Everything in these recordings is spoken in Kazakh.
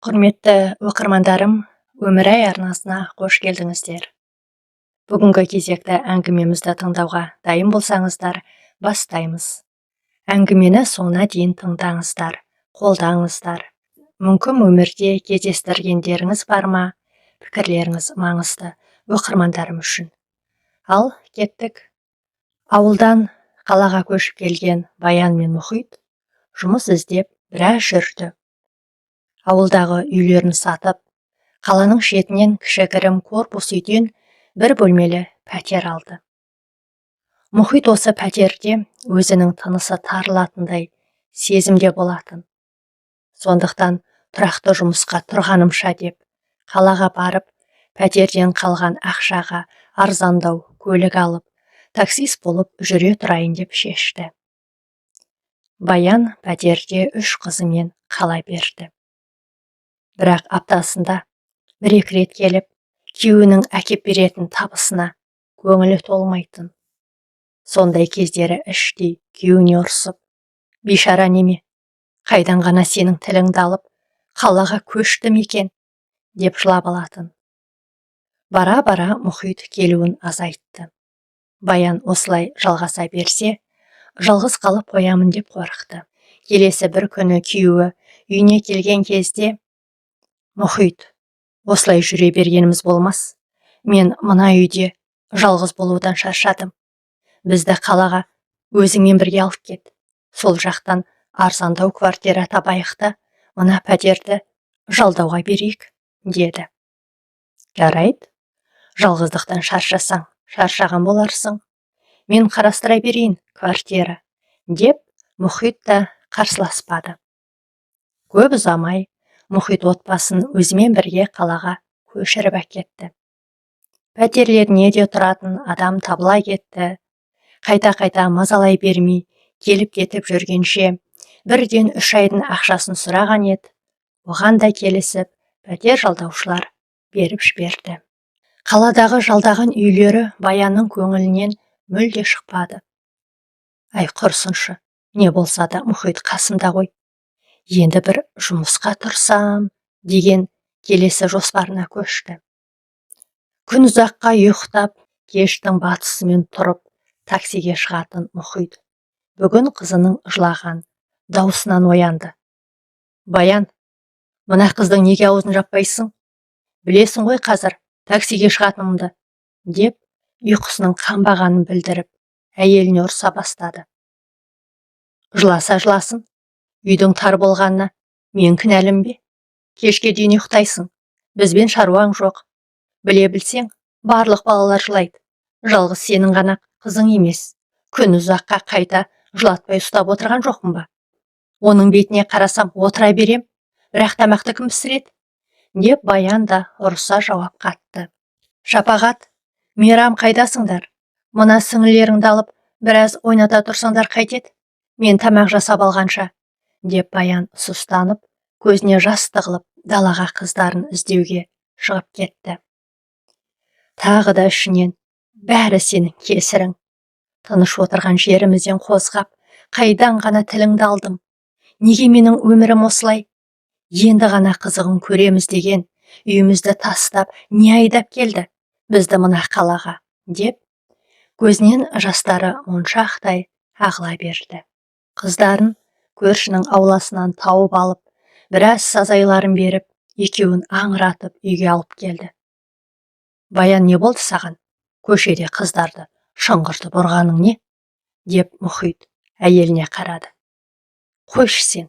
Құрметті оқырмандарым, Өмірай арнасына қош келдіңіздер. Бүгінгі кезекті әңгімемізді тыңдауға дайын болсаңыздар, бастаймыз. Әңгімені соңына дейін тыңдаңыздар, қолдаңыздар. Мүмкін өмірде кездестіргендеріңіз бар ма? Пікірлеріңіз маңызды оқырмандарым үшін. Ал кеттік. Ауылдан қалаға көшіп келген Баян мен Мұхит жұмыс іздеп біраз жүрді. Ауылдағы үйлерін сатып, қаланың шетінен кішігірім корпус үйден бір бөлмелі пәтер алды. Мұхит осы пәтерде өзінің тынысы тарылатындай сезімде болатын. Сондықтан тұрақты жұмысқа тұрғанымша деп, қалаға барып, пәтерден қалған ақшаға арзандау көлік алып, таксист болып жүре тұрайын деп шешті. Баян пәтерде 3 қызымен қала берді. Бірақ аптасында бір-екі рет келіп, күйеуінің әкеп беретін табысына көңілі толмайтын. Сондай кездері іштей күйеуіне ұрсып, бейшара неме, қайдан ғана сенің тіліңді алып, қалаға көштім екен, деп жылап алатын. Бара-бара Мұхит келуін азайтты. Баян осылай жалғаса берсе, жалғыз қалып қоямын деп қорықты. Келесі бір күні күйеуі үйіне келген кезде, Мұхит, осылай жүре бергеніміз болмас. Мен мына үйде жалғыз болудан шаршадым. Бізді қалаға өзіңмен бірге алып кет. Сол жақтан арзандау квартира табайық та, мына пәтерді жалдауға берейік, деді. Жарайды, жалғыздықтан шаршасаң, шаршаған боларсың. Мен қарастыра берейін квартира, деп Мұхит та қарсыласпады. Көп ұзамай Мұхит отбасын өзімен бірге қалаға көшіріп әкетті. Пәтерлеріне де тұратын адам табыла кетті. Қайта-қайта мазалай бермей, келіп-кетіп жүргенше, бірден 3 айдың ақшасын сұраған еді. Оған да келісіп, пәтер жалдаушылар беріп жіберді. Қаладағы жалдаған үйлері Баянның көңілінен мүлде шықпады. Ай құрсыншы, не болса да Мұхит қасымда ғой. Енді бір жұмысқа тұрсам, деген келесі жоспарына көшті. Күн ұзаққа ұйықтап, кештің батысымен тұрып, таксиге шығатын Мұхит бүгін қызының жылаған даусынан оянды. Баян, мына қыздың неге аузын жаппайсың? Білесің ғой қазір таксиге шығатынымды, деп ұйқысының қанбағанын білдіріп, әйеліне ұрса бастады. Жыласа жыласын, үйдің тар болғанына мен кінәлім бе? Кешке дейін ұйықтайсың, бізбен шаруаң жоқ. Біле білсең, барлық балалар жылайды. Жалғыз сенің ғана қызың емес. Күн ұзаққа қайта жылатпай ұстап отырған жоқпын ба? Оның бетіне қарасам отыра берем, бірақ тамақты кім пісіреді? Деп Баян да ұрыса жауап қатты. Шапағат, Мейрам қайдасыңдар? Мына сіңілеріңді алып, біраз ойната тұрсаңдар қайтеді? Мен тамақ жасап алғанша, деп Баян сұстанып, көзіне жас тығылып, далаға қыздарын іздеуге шығып кетті. Тағы да ішінен, бәрі сенің кесірің. Тыныш отырған жерімізден қозғап, қайдан ғана тіліңді алдым. Неге менің өмірім осылай? Енді ғана қызығын көреміз деген, үйімізді тастап, не айдап келді бізді мына қалаға, деп, көзінен жастары моншақтай ағыла берді. Қыздарын көршінің ауласынан тауып алып, біраз сазайларын беріп, екеуін аңыратып үйге алып келді. Баян, не болды саған? Көшеде қыздарды шыңғыртып ұрғаның не? Деп Мұхит әйеліне қарады. Қойшы сен,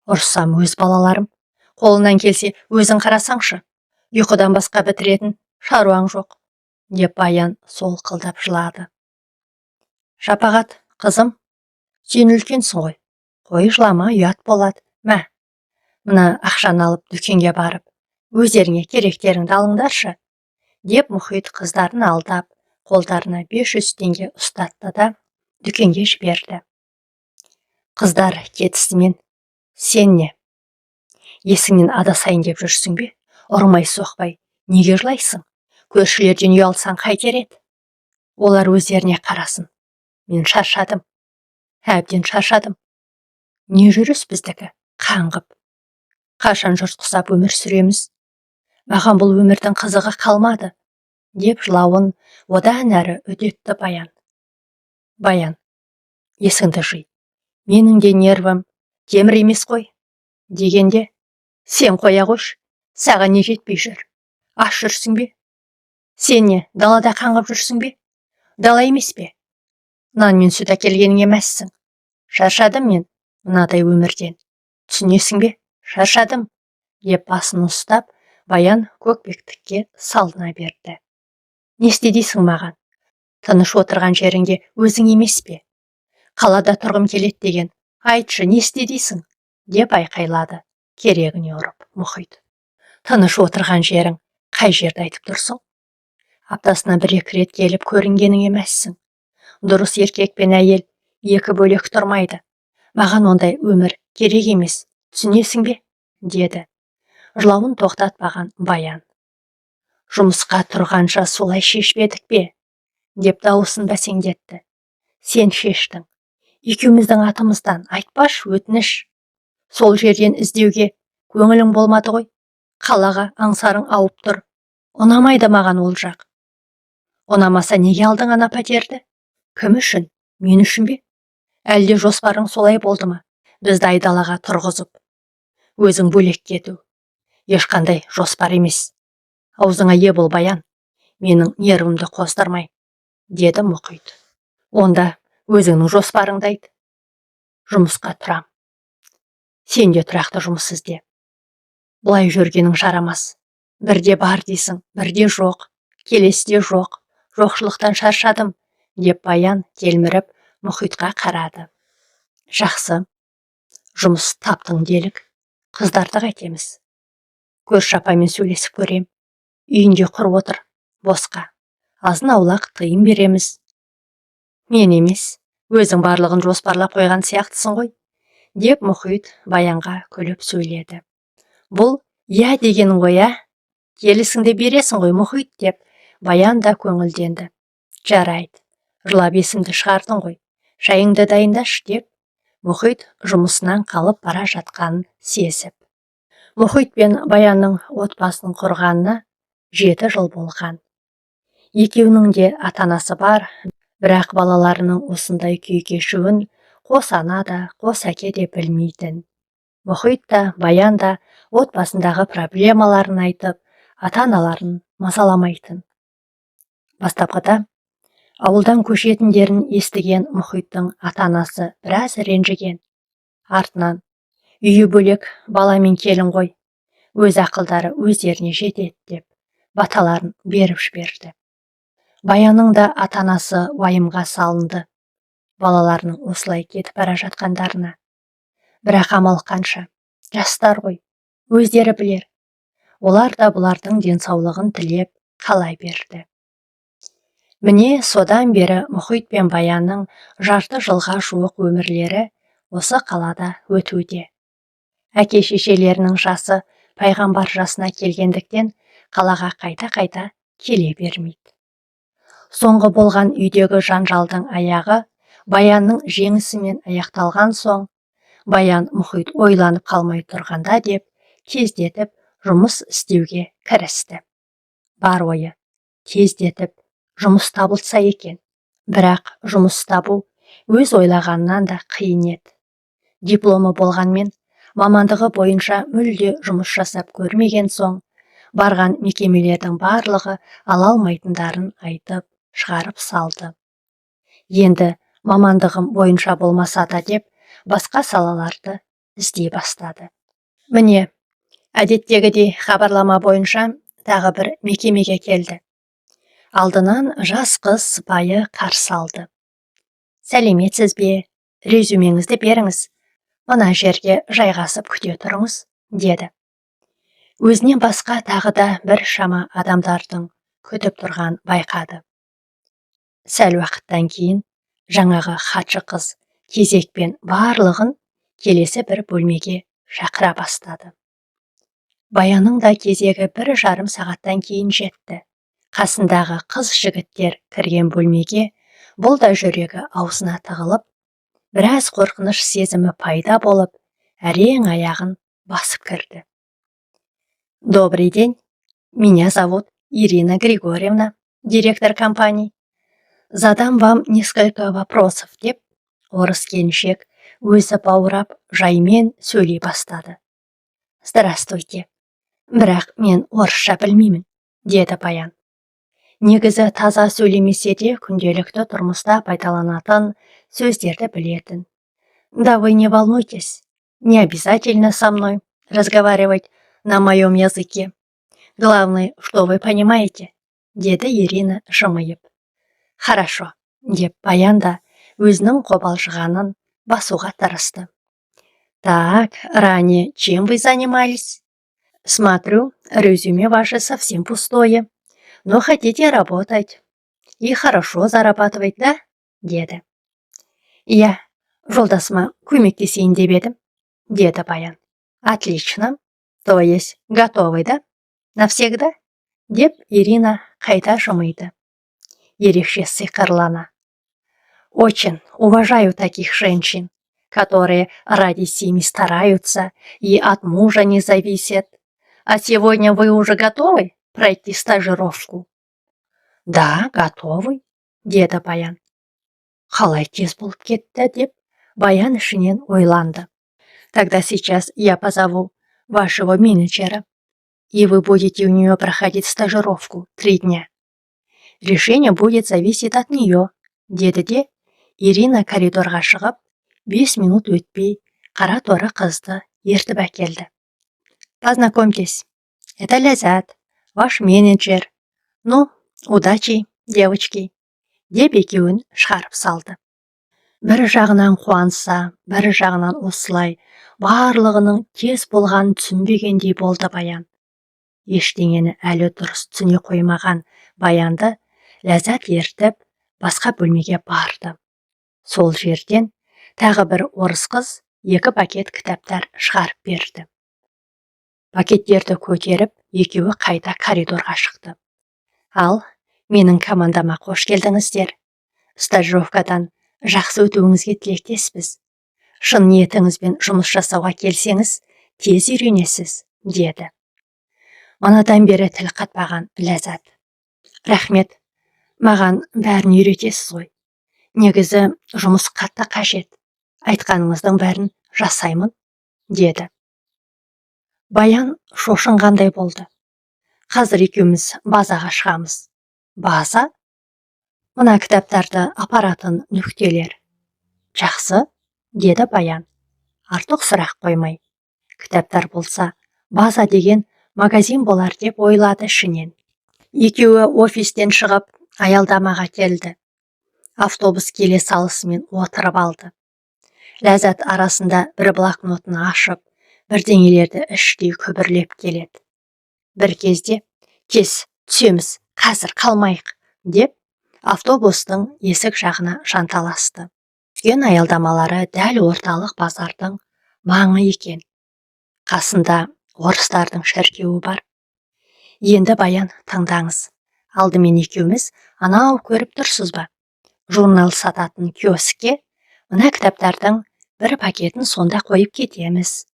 ұрсам өз балаларым. Қолынан келсе өзің қарасаңшы. Ұйқыдан басқа бітіретін шаруаң жоқ, деп Баян солқылдап жылады. Шапағат, қызым, сен үлкенсің ғой. Қой жылама, ұят болады. Мә, мына ақшаны алып дүкенге барып, өздеріңе керектеріңді алыңдаршы, деп Мұхит қыздарын алдап, қолдарына 500 теңге ұстатты да дүкенге жіберді. Қыздар кетісімен, сен не? Есіңнен адасайын деп жүрсің бе? Ұрмай-соқпай, неге жылайсың? Көршілерден ұялсаң қайтер еді? Олар өздеріне қарасын. Мен шаршадым. Әбден шаршадым. Не жүріс біздікі? Қаңғып. Қашан жұрт құсап өмір сүреміз? Маған бұл өмірдің қызығы қалмады, деп жылауын одан әрі үдетті Баян. Баян, есіңді жи. Менің де нервім темір емес қой. Дегенде, сен қоя қойшы, саған не жетпей жүр? Аш жүрсің бе? Сен не, далада қаңғып жүрсің бе? Дала емес пе? Нан мен сүт әкелгеніңе мәзсің. Шаршадым мен мынадай өмірден. Түсінесің бе? Шаршадым, деп басын ұстап, Баян көкпектікке салдына берді. Не істедейсің маған? Тыныш отырған жеріңде өзің емес пе? Қалада тұрғым келеді деген. Айтшы, не істедейсің? Деп айқайлады, керегіне ұрып Мұхит. Тыныш отырған жерің қай жерді айтып тұрсың? Аптасына 1-2 рет келіп көрінгеніңе мәзсің. Дұрыс еркек пен әйел екі бөлек тұрмайды. Маған ондай өмір керек емес. Түсінесің бе? Деді. Жылауын тоқтатпаған Баян. Жұмысқа тұрғанша солай шешпедік пе? Деп дауысын бәсеңдетті. Сен шештің. Екеуміздің атымыздан айтпаш, өтініш. Сол жерден іздеуге көңілің болмады ғой. Қалаға аңсарың ауып тұр. Ұнамайды маған ол жақ. Ұнамаса неге алдың ана пәтерді? Кім үшін? Мен үшін бе? Әлде жоспарың солай болды ма? Бізді айдалаға тұрғызып. Өзің бөлек кету. Ешқандай жоспар емес. Аузыңа ие бол, Баян. Менің нервімді қоздырмай, деді Мұхит. Онда өзіңнің жоспарыңды айт. Жұмысқа тұрам. Сен де тұрақты жұмыс ізде. Бұлай жүргенің жарамас. Бірде бар дейсің, бірде жоқ. Келесіде жоқ. Жоқшылықтан шаршадым, деп Баян телміріп Мұхитқа қарады. Жақсы. Жұмыс таптың делік. Қыздарды қайтеміз. Көрші апаймен сөйлесіп көрем. Үйінде құр отыр, босқа. Азын аулақ тыйым береміз. Мен емес, өзің барлығын жоспарлап қойған сияқтысың ғой, деп Мұхит Баянға күліп сөйледі. Бұл я дегенің ғой, ә? Келісіңде бересің ғой, Мұхит, деп Баян да көңілденді. Жарайды, жылап есімді шығардың ғой, шайыңды дайындаш, деп Мұхит жұмысынан қалып бара жатқанын сезіп. Мұхит пен Баянның отбасын құрғанына 7 жыл болған. Екеуінің де атанасы бар, бірақ балаларының осындай күй кешуін қос ана да, қос әке де білмейтін. Мұхит та, Баян да отбасындағы проблемаларын айтып, ата-аналарын мазаламайтын. Бастапқыда ауылдан көшетіндерін естіген Мұхиттың ата-анасы біраз ренжіген. Артынан, үйі бөлек бала мен келін ғой, өз ақылдары өздеріне жетеді, деп баталарын беріп жіберді. Баянның да ата-анасы уайымға салынды, балаларының осылай кетіп бара жатқандарына. Бірақ амал қанша, жастар ғой, өздері білер. Олар да бұлардың денсаулығын тілеп қалай берді. Міне содан бері Мұхит пен Баянның жарты жылға жуық өмірлері осы қалада өтуде. Әке-шешелерінің жасы пайғамбар жасына келгендіктен қалаға қайта-қайта келе бермейді. Соңғы болған үйдегі жанжалдың аяғы Баянның жеңісімен аяқталған соң, Баян Мұхит ойланып қалмай тұрғанда деп тездетіп жұмыс істеуге кірісті. Бар ойы, тездетіп жұмыс табылса екен. Бірақ жұмыс табу өз ойлағаннан да қиын еді. Дипломы болғанмен, мамандығы бойынша мүлде жұмыс жасап көрмеген соң, барған мекемелердің барлығы ала алмайтындарын айтып шығарып салды. Енді мамандығым бойынша болмаса да деп, басқа салаларды іздей бастады. Міне, әдеттегідей хабарлама бойынша тағы бір мекемеге келді. Алдынан жас қыз сыпайы қарсы алды. Сәлеметсіз бе? Резюмеңізді беріңіз. Мына жерге жайғасып күте тұрыңыз, деді. Өзінен басқа тағы да бір шама адамдардың күтіп тұрған байқады. Сәл уақыттан кейін жаңағы хатшы қыз кезекпен барлығын келесі бір бөлмеге шақыра бастады. Баянның да кезегі 1,5 сағаттан кейін жетті. Қасындағы қыз жігіттер кірген бөлмеге бұл да жүрегі аузына тығылып, біраз қорқыныш сезімі пайда болып, әрең аяғын басып кірді. «Добрый день. Меня зовут Ирина Григорьевна, директор компании. Задам вам несколько вопросов», деп орыс келіншек өзі баурап жаймен сөйлей бастады. «Здравствуйте. Бірақ мен орысша білмеймін», деді баян. Негізі таза сөйлемесе де күнделікті тұрмыста пайдаланатын сөздерді білетін. «Да вы не волнуйтесь, не обязательно со мной разговаривать на моем языке. Главное, что вы понимаете», деді Ирина жымиып. «Хорошо», деп баян да өзінің қобалжығанын басуға тырысты. «Так, ранее чем вы занимались? Смотрю, резюме ваше совсем пустое, но хотите работать и хорошо зарабатывать, да?» деді. «Я жолдасыма көмектесейін деп едім», деді баян. «Отлично. То есть готовы, да? Навсегда?» деп Ирина қайта жымиды. Ерекше сиқырлана. «Очень уважаю таких женщин, которые ради семьи стараются и от мужа не зависят. А сегодня вы уже готовы пройти стажировку?» «Да, готовы», деді баян. «Қалай тез болып кетті?» деп баян ішінен ойланды. «Тогда сейчас я позову вашего менеджера, и вы будете у нее проходить стажировку 3 дня. Решение будет зависеть от нее», деді де Ирина коридорға шығып, 5 минут өтпей қара торы қызды ертіп әкелді. «Познакомьтесь, это Ләззат, ваш менеджер. Ну, удачи, девочки», деп екеуін шығарып салды. Бір жағынан қуанса, бір жағынан осылай барлығының тез болғанын түсінбегендей болды баян. Ештеңені әлі дұрыс түсіне қоймаған баянды Ләззат ертіп басқа бөлмеге барды. Сол жерден тағы бір орыс қыз 2 пакет кітаптар шығарып берді. Пакеттерді көтеріп, екеуі қайта коридорға шықты. «Ал, менің командама қош келдіңіздер. Стажировкадан жақсы өтуіңізге тілектеспіз. Шын ниетіңізбен жұмыс жасауға келсеңіз, тез үйренесіз», деді. Манадан бері тіл қатпаған Ләззат. «Рахмет, маған бәрін үйретесіз ғой. Негізі жұмыс қатты қажет. Айтқаныңыздың бәрін жасаймын», деді. Баян шошынғандай болды. «Қазір екеуміз базаға шығамыз». «База?» «Мына кітаптарды апаратын нүктелер». «Жақсы», деді баян. Артық сұрақ қоймай. Кітаптар болса, база деген магазин болар деп ойлады ішінен. Екеуі офистен шығып, аялдамаға келді. Автобус келе салысымен отырып алды. Ләззат арасында бір блокнотын ашып, бірдеңелерді іштей күбірлеп келеді. Бір кезде «Тез түсеміз, қазір қалмайық», деп автобустың есік жағына жанталасты. Түскен аялдамалары дәл орталық базардың маңы екен. Қасында орыстардың шіркеуі бар. Енді баян тыңдаңыз. Алдымен екеуміз анау көріп тұрсыз ба? Журнал сататын киоскке мына кітаптардың бір пакетін сонда қойып кетеміз.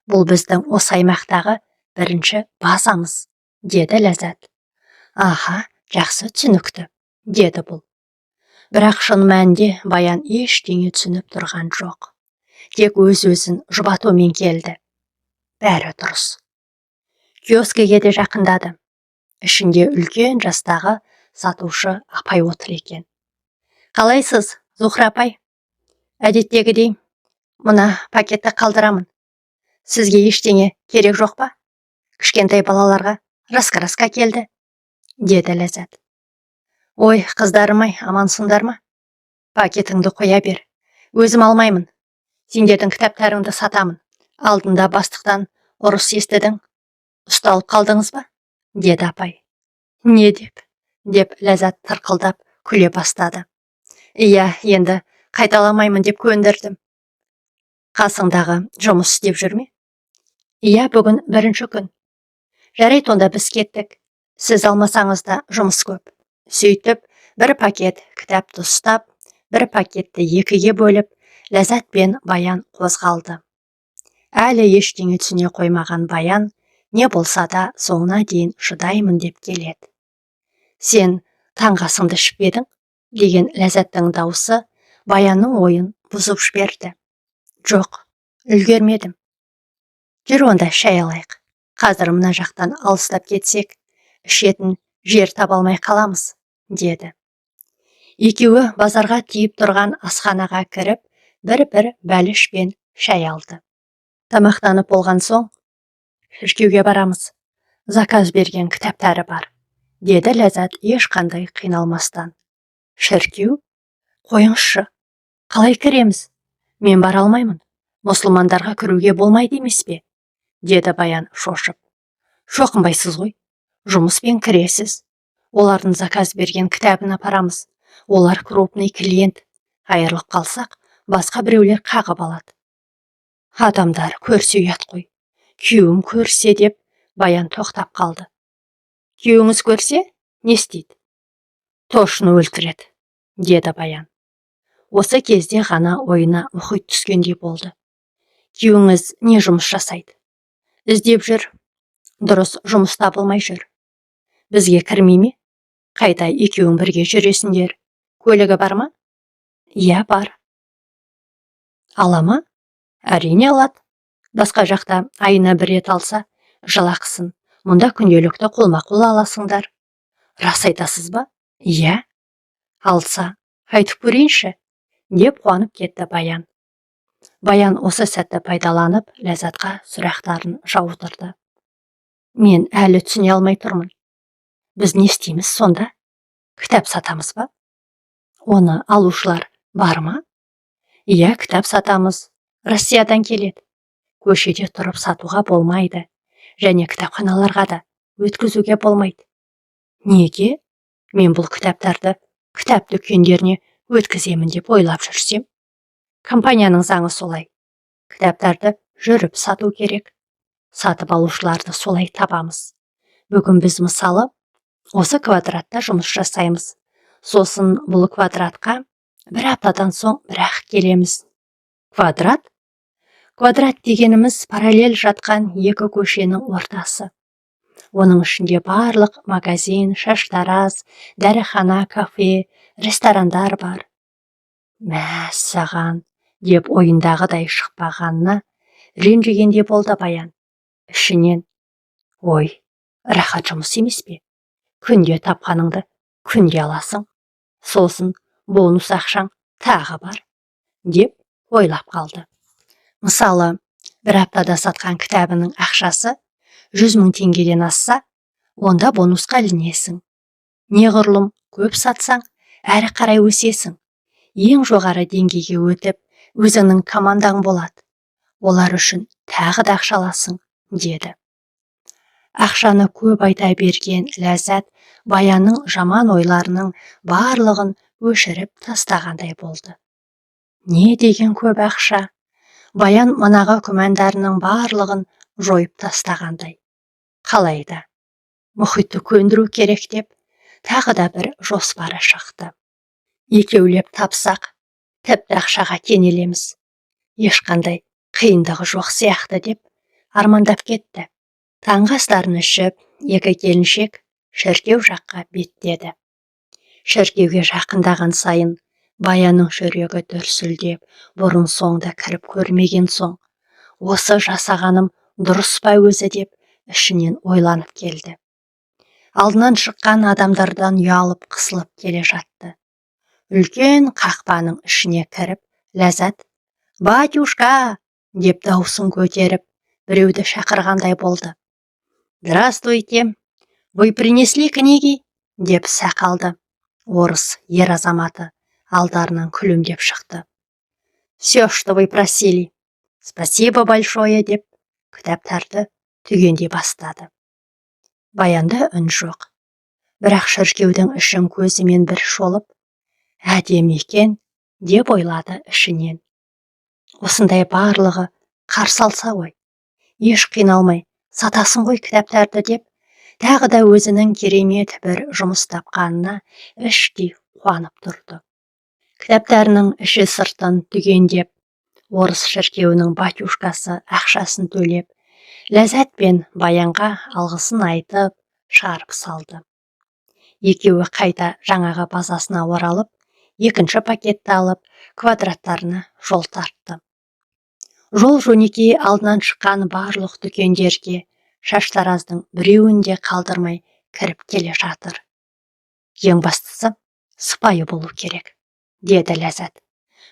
Бұл біздің осы аймақтағы бірінші базамыз», деді Ләззат. «Аха, жақсы түсінікті», деді бұл. Бірақ шын мәнінде баян ештеңе түсініп тұрған жоқ. Тек өз-өзін жұбатумен келді. Бәрі дұрыс. Киоскіге де жақындады. Ішінде үлкен жастағы сатушы апай отыр екен. «Қалайсыз, Зухра апай? Әдеттегідей, мына пакетті қалдырамын. Сізге ештеңе керек жоқ па? Кішкентай балаларға раскраска келді», деді Ләззат. «Ой, қыздарым-ай, амансыңдар ма? Пакетіңді қоя бер. Өзім алмаймын. Сендердің кітаптарыңды сатамын. Алдында бастықтан ұрыс естідің. Ұсталып қалдыңыз ба?» деді апай. «Не деп Ләззат тырқылдап күле бастады. «Иә, енді қайталамаймын деп көндірдім. Қасыңдағы жұмыс істеп жүрме?» «Иә, бүгін бірінші күн». «Жарайды, онда біз кеттік. Сіз алмасаңыз да жұмыс көп». Сөйтіп, бір пакет кітапты ұстап, бір пакетті екіге бөліп, Ләззат пен баян қозғалды. Әлі ештеңе түсіне қоймаған Баян, не болса да соңына дейін шыдаймын деп келеді. Сен таңғы асыңды ішіп едің? Деген Ләззаттың дауысы Баянның ойын бұзып жіберді. Жоқ, үлгермедім. Жүр онда шай алайық. Қазір мына жақтан алыстап кетсек, ішетін жер таба алмай қаламыз, деді. Екеуі базарға тиіп тұрған асханаға кіріп, бір бәліш пен шай алды. Тамақтанып болған соң, шіркеуге барамыз. Заказ берген кітаптары бар, деді Ләззат ешқандай қиналмастан. Шіркеу? Қойыңызшы, қалай кіреміз? Мен бара алмаймын. Мұсылмандарға кіруге болмайды емес пе? Деді Баян шошып. Шоқынбайсыз ғой. Жұмыспен кіресіз. Олардың заказ берген кітабын апарамыз. Олар крупный клиент. Айырылып қалсақ, басқа біреулер қағып алады. Адамдар көрсе ұят қой. Күйеуім көрсе деп, Баян тоқтап қалды. Күйеуіңіз көрсе, не істейді? Тошыны өлтіреді, деді Баян. Осы кезде ғана ойына мұхит түскендей болды. Күйеуіңіз не жұмыс жасайды? Іздеп жүр. Дұрыс жұмыс табылмай жүр. Бізге кірмей ме? Қайта екеуің бірге жүресіңдер. Көлігі бар ма? Иә, бар. Ала ма? Әрине алады. Басқа жақта айына бір рет алса, жалақысын. Мұнда күнделікті қолма-қол аласыңдар. Рас айтасыз ба? Иә. Алса, айтып көрейінші, деп қуанып кетті Баян. Баян осы сәтті пайдаланып, Ләззатқа сұрақтарын жаудырды. Мен әлі түсіне алмай тұрмын. Біз не істейміз сонда? Кітап сатамыз ба? Оны алушылар бар ма? Иә, кітап сатамыз. Россиядан келеді. Көшеде тұрып сатуға болмайды. Және кітапханаларға да өткізуге болмайды. Неге? Мен бұл кітаптарды кітап дүкендеріне өткіземін деп ойлап жүрсем. Компанияның заңы солай. Кітаптарды жүріп сату керек. Сатып алушыларды солай табамыз. Бүгін біз мысалы осы квадратта жұмыс жасаймыз. Сосын бұл квадратқа бір аптадан соң бір-ақ келеміз. Квадрат? Квадрат дегеніміз параллель жатқан екі көшенің ортасы. Оның ішінде барлық магазин, шаштараз, дәріхана, кафе, ресторандар бар. Мәссаған, деп ойындағыдай шықпағанына ренжігенде болды Баян. Ішінен, ой, рахат жұмыс емес пе? Күнде тапқаныңды күнде аласың. Сосын бонус ақшаң тағы бар, деп ойлап қалды. Мысалы, бір аптада сатқан кітабының ақшасы 100 000 теңгеден асса, онда бонусқа ілінесің. Неғұрлым көп сатсаң, әрі қарай өсесің. Ең жоғары деңгейге өтіп, өзіңнің командаң болады. Олар үшін тағы да ақша аласың, деді. Ақшаны көп айта берген Ләззат Баянның жаман ойларының барлығын өшіріп тастағандай болды. Не деген көп ақша? Баян мұнаға күмәндарының барлығын жойып тастағандай. Қалайда? Мұхитты көндіру керек деп, тағы да бір жоспары шықты. Екеулеп тапсақ, тіпті ақшаға тенелеміз. Ешқандай қиындығы жоқ сияқты деп армандап кетті. Таңғы астарын ішіп, екі келіншек шіркеу жаққа беттеді. Шіркеуге жақындаған сайын Баянның жүрегі дүрсілдеп, бұрын соңды кіріп көрмеген соң, осы жасағаным дұрыс па өзі деп ішінен ойланып келді. Алдынан шыққан адамдардан ұялып қысылып келе жатты. Үлкен қақпаның ішіне кіріп, Ләззат, «Батюшка!» деп даусын көтеріп, біреуді шақырғандай болды. «Здравствуйте! Вы принесли книги?» деп сақалды. Орыс ер азаматы алдарынан күлімдеп шықты. «Все, что вы просили. Спасибо большое» деп кітаптарды түгендей бастады. Баянда үн жоқ. Бірақ шіркеудің ішін көзімен бір шолып, әдемі екен деп ойлады ішінен. Осындай барлығы қарсы алса ғой. Еш қиналмай сатасың ғой кітаптарды деп, тағы да өзінің керемет бір жұмыс тапқанына іштей қуанып тұрды. Кітаптарының іші сыртын түгендеп, орыс шіркеуінің батюшкасы ақшасын төлеп, Ләззат пен Баянға алғысын айтып, шығарып салды. Екеуі қайта жаңағы базасына оралып, екінші пакетті алып, квадраттарына жол тартты. Жол жөнекей алдынан шыққан барлық дүкендерге, шаштараздың біреуінде қалдырмай кіріп келе жатыр. Ең бастысы, сыпайы болу керек, деді Ләззат.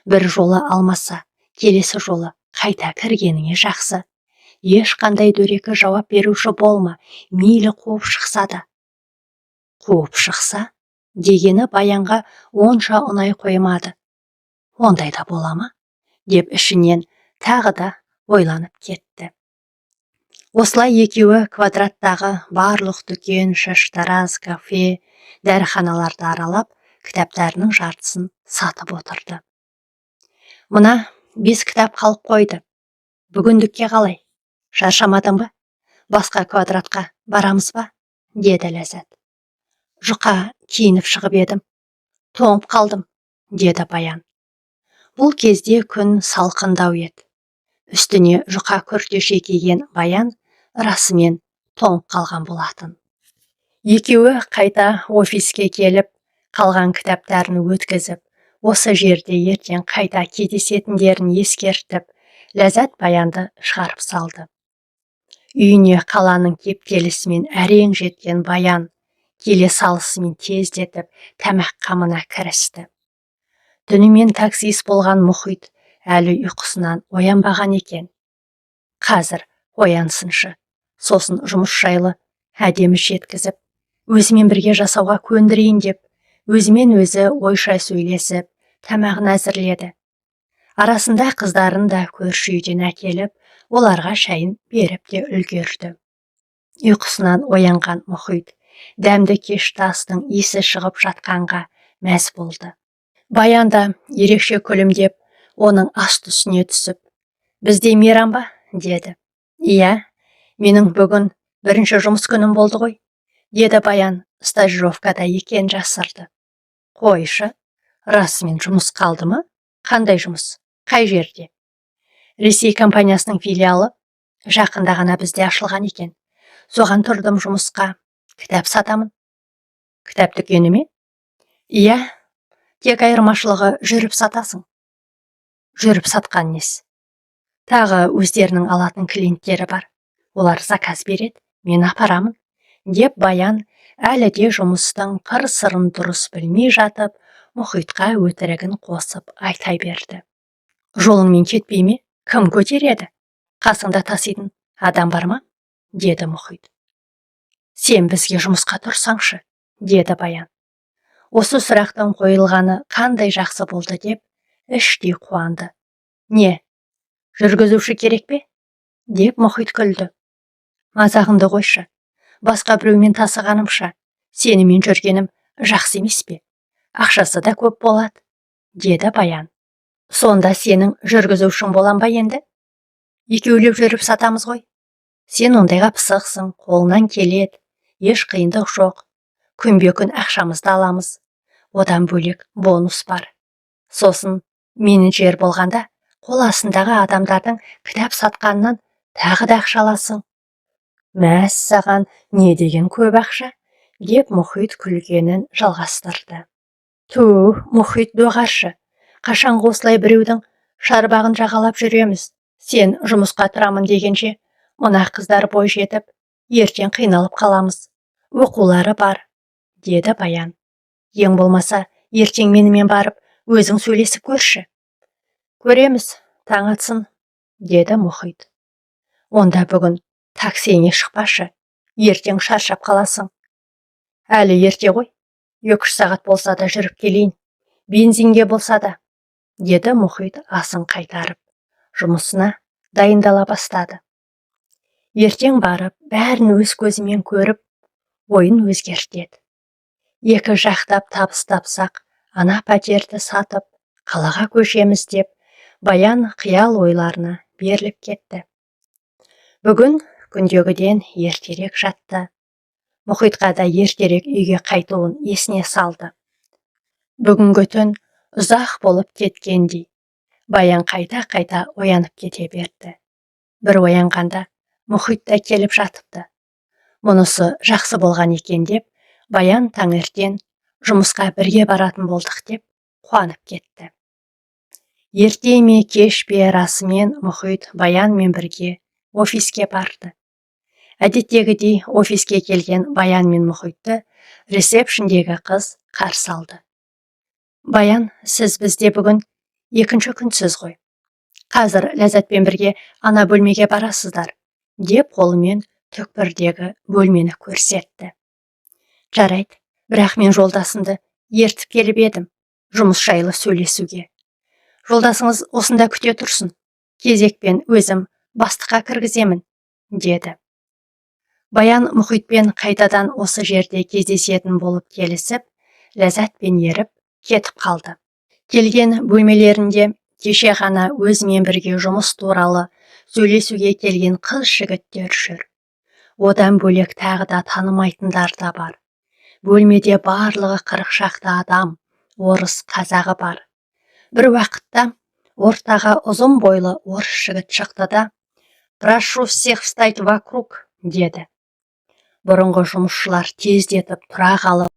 Бір жолы алмаса, келесі жолы қайта кіргеніңе жақсы. Ешқандай дөрекі жауап беруші болма, мейлі қуып шықса да. Қуып шықса, дегені Баянға онша ұнай қоймады. Ондай да бола ма? Деп ішінен тағы да ойланып кетті. Осылай екеуі квадраттағы барлық дүкен, шаштараз, кафе, дәріханаларды аралап, кітаптарының жартысын сатып отырды. Мына 5 кітап қалып қойды. Бүгіндікке қалай? Шаршамадың ба? Басқа квадратқа барамыз ба? Деді Ләззат. Жұқа киініп шығып едім. Тоңып қалдым, деді Баян. Бұл кезде күн салқындау еді. Үстіне жұқа күртеше киген Баян расымен тоңып қалған болатын. Екеуі қайта офиске келіп, қалған кітаптарын өткізіп, осы жерде ертең қайта кездесетіндерін ескертіп, Ләззат Баянды шығарып салды. Үйіне қаланың кептелісімен әрең жеткен Баян, келе салысымен тездетіп, тамақ қамына кірісті. Түнімен таксист болған Мұхит әлі ұйқысынан оянбаған екен. Қазір оянсыншы, сосын жұмыс жайлы әдемі жеткізіп, өзімен бірге жасауға көндірейін деп, өзімен өзі ойша сөйлесіп, тамағын әзірледі. Арасында қыздарын да көрші үйден әкеліп, оларға шайын беріп те үлгерді. Ұйқысынан оянған Мұхит дәмді кешті астың иісі шығып жатқанға мәз болды. Баян да ерекше күлімдеп, оның аст-үстіне түсіп, «Бізде мейрам ба?» деді. «Иә, менің бүгін бірінші жұмыс күнім болды ғой», деді Баян стажировкада екен жасырды. «Қойшы, расымен жұмыс қалды ма? Қандай жұмыс? Қай жерде?» «Ресей компаниясының филиалы жақында ғана бізде ашылған екен. Соған тұрдым жұмысқа. Кітап сатамын». «Кітап дүкені ме?» «Иә, тек айырмашылығы жүріп сатасың». «Жүріп сатқан несі?» «Тағы өздерінің алатын клиенттері бар. Олар заказ береді, мен апарамын», деп Баян әлі де жұмыстың қыр-сырын дұрыс білмей жатып, Мұхитқа өтірігін қосып айтай берді. «Жолыңмен кетпей ме? Кім көтереді? Қасыңда таситын адам бар ма?» деді Мұхит. «Сен бізге жұмысқа тұрсаңшы», деді Баян. Осы сұрақтың қойылғаны қандай жақсы болды деп, іштей қуанды. «Не, жүргізуші керек пе?» деп Мұхит күлді. «Мазағыңды қойшы. Басқа біреумен тасығанымша, сенімен жүргенім жақсы емес пе? Ақшасы да көп болады», деді Баян. «Сонда сенің жүргізушің болам ба енді? Екеулеп жүріп сатамыз ғой. Сен ондайға пысықсың, қолынан келеді, еш қиындық жоқ. Күнбе-күн ақшамызды аламыз. Одан бөлек бонус бар. Сосын менеджер болғанда, қол астындағы адамдардың кітап сатқанынан тағы да ақша аласың». «Мәссаған, не деген көп ақша?» деп Мұхит күлгенін жалғастырды. «Ту, Мұхит доғаршы. Қашанғы осылай біреудің шарбағын жағалап жүреміз. Сен жұмысқа тұрамын дегенше, мына қыздар бой жетіп, ертең қиналып қаламыз. Оқулары бар», деді Баян. «Ең болмаса, ертең менімен барып, өзің сөйлесіп көрші». «Көреміз, таң атсын», деді Мұхит. «Онда бүгін таксиіңе шықпашы, ертең шаршап қаласың». «Әлі ерте ғой, 2-3 сағат болса да жүріп келейін, бензинге болса да», деді Мұхит асын қайтарып, жұмысына дайындала бастады. Ертең барып, бәрін өз көзімен көріп, ойын өзгертеді. Екі жақтап табыс тапсақ, ана пәтерді сатып, қалаға көшеміз деп, Баян қиял ойларына беріліп кетті. Бүгін күндегіден ертерек жатты. Мұхитқа да ертерек үйге қайтуын есіне салды. Бүгінгі түн ұзақ болып кеткендей, Баян қайта-қайта оянып кете берді. Бір оянғанда Мұхит та келіп жатыпты. Мұнысы жақсы болған екен деп, Баян таңертең жұмысқа бірге баратын болдық деп қуанып кетті. Ерте ме кеш пе расымен Мұхит Баянмен бірге офиске барды. Әдеттегідей офиске келген Баян мен Мұхитты ресепшндегі қыз қарсы алды. Баян, сіз бізде бүгін екінші күнсіз ғой. Қазір Ләззатпен бірге ана бөлмеге барасыздар, деп қолымен түкпірдегі бөлмені көрсетті. Жарайды, бірақ мен жолдасымды ертіп келіп едім, жұмыс жайлы сөйлесуге. Жолдасыңыз осында күте тұрсын, кезекпен өзім бастыққа кіргіземін, деді. Баян Мұхитпен қайтадан осы жерде кездесетін болып келісіп, Ләззатпен еріп кетіп қалды. Келген бөлмелерінде кеше ғана өзімен бірге жұмыс туралы сөйлесуге келген қыз жігіттер жүр. Одан бөлек тағы да танымайтындар да бар. Бөлмеде барлығы 40 шақты адам, орыс қазағы бар. Бір уақытта ортаға ұзын бойлы орыс жігіт шықты да «Прошу всех встать вокруг», деді. Бұрынғы жұмысшылар тездетіп тұра қалып,